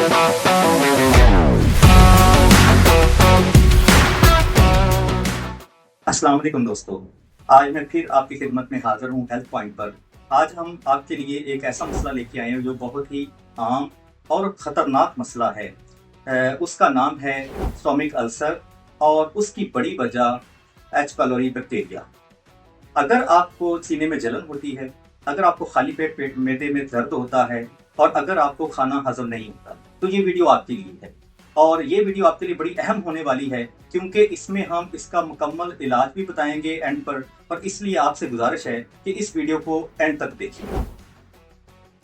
अस्सलाम वालेकुम दोस्तों, आज मैं फिर आपकी खिदमत में हाजिर हूँ हेल्थ पॉइंट पर। आज हम आपके लिए एक ऐसा मसला लेके आए हैं जो बहुत ही आम और ख़तरनाक मसला है। उसका नाम है स्टोमिक अल्सर और उसकी बड़ी वजह एच पायलोरी बैक्टीरिया। अगर आपको सीने में जलन होती है, अगर आपको खाली पेट मैदे में दर्द होता है और अगर आपको खाना हजम नहीं होता, तो ये वीडियो आपके लिए है। और ये वीडियो आपके लिए बड़ी अहम होने वाली है क्योंकि इसमें हम इसका मुकम्मल इलाज भी बताएंगे एंड पर, और इसलिए आपसे गुजारिश है कि इस वीडियो को एंड तक देखिए।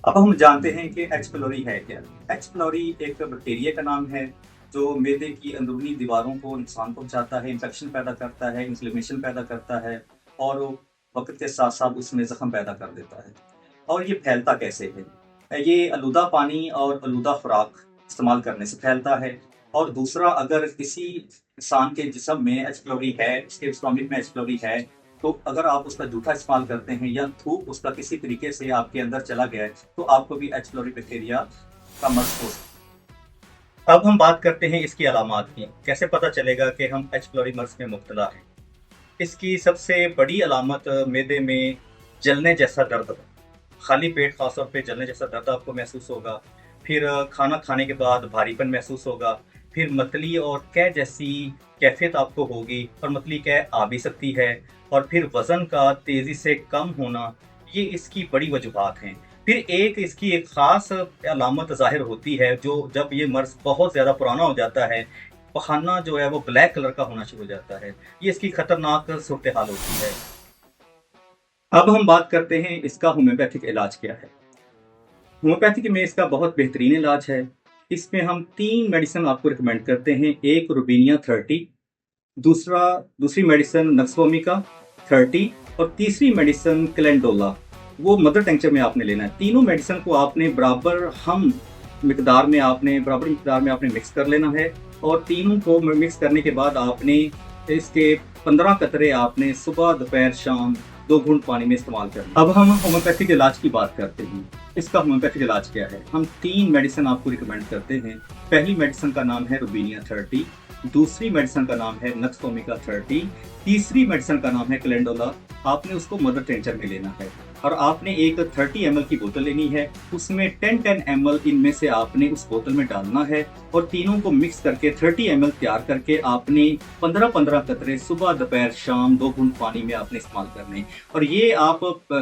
अब हम जानते हैं कि एच पायलोरी है क्या। एच पायलोरी एक बैक्टीरिया का नाम है जो मैदे की अंदरूनी दीवारों को नुकसान पहुंचाता है, इंफेक्शन पैदा करता है, इन्फ्लेमेशन पैदा करता है और वक्त के साथ साथ उसमें जख्म पैदा कर देता है। और ये फैलता कैसे है? ये आलूदा पानी और आलूदा खुराक इस्तेमाल करने से फैलता है। और दूसरा, अगर किसी इंसान के जिस्म में एच पायलोरी है, उसके स्टोमक में एच पायलोरी है, तो अगर आप उसका जूठा इस्तेमाल करते हैं या थूक उसका किसी तरीके से आपके अंदर चला गया है, तो आपको भी एच पायलोरी बैक्टीरिया का मर्ज हो सकता है। अब हम बात करते हैं इसकी अलामात की। कैसे पता चलेगा कि हम एच पायलोरी मर्ज में मुब्तला हैं? इसकी सबसे बड़ी अलामत मैदे में जलने जैसा दर्द, खाली पेट खासतौर पे जलने जैसा दर्द आपको महसूस होगा। फिर खाना खाने के बाद भारीपन महसूस होगा। फिर मतली और कै जैसी कैफियत आपको होगी और मतली कै आ भी सकती है। और फिर वज़न का तेज़ी से कम होना, ये इसकी बड़ी वजूहात हैं। फिर इसकी एक ख़ास अलामत ज़ाहिर होती है जो जब ये मर्ज़ बहुत ज़्यादा पुराना हो जाता है, पखाना जो है वो ब्लैक कलर का होना शुरू हो जाता है। ये इसकी ख़तरनाक सूरत हाल होती है। अब हम बात करते हैं इसका होम्योपैथिक इलाज क्या है। होम्योपैथिक में इसका बहुत बेहतरीन इलाज है। इसमें हम 3 मेडिसिन आपको रिकमेंड करते हैं। एक रुबीनिया 30, दूसरी मेडिसिन नक्सवोमिका 30 और तीसरी मेडिसिन कैलेंडोला, वो मदर टिंचर में आपने लेना है। तीनों मेडिसिन को आपने बराबर मिकदार में आपने मिक्स कर लेना है। और तीनों को मिक्स करने के बाद आपने इसके 15 कतरे आपने सुबह दोपहर शाम 2 घूंट पानी में इस्तेमाल करना। अब हम होम्योपैथिक इलाज की बात करते हैं। इसका होम्योपैथिक इलाज क्या है? हम 3 मेडिसिन आपको रिकमेंड करते हैं। पहली मेडिसिन का नाम है रुबीनिया 30, दूसरी मेडिसिन का नाम है नक्सवोमिका 30, तीसरी मेडिसिन का नाम है कैलेंडोला। आपने उसको मदर टिंचर में लेना है और आपने एक 30 ml की बोतल लेनी है। उसमें 10 ml इनमें से आपने उस बोतल में डालना है और तीनों को मिक्स करके 30 ml तैयार करके आपने 15-15 कतरे सुबह दोपहर शाम 2 घूंट पानी में आपने इस्तेमाल करने। और ये आप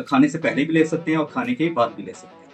खाने से पहले भी ले सकते हैं और खाने के बाद भी ले सकते हैं।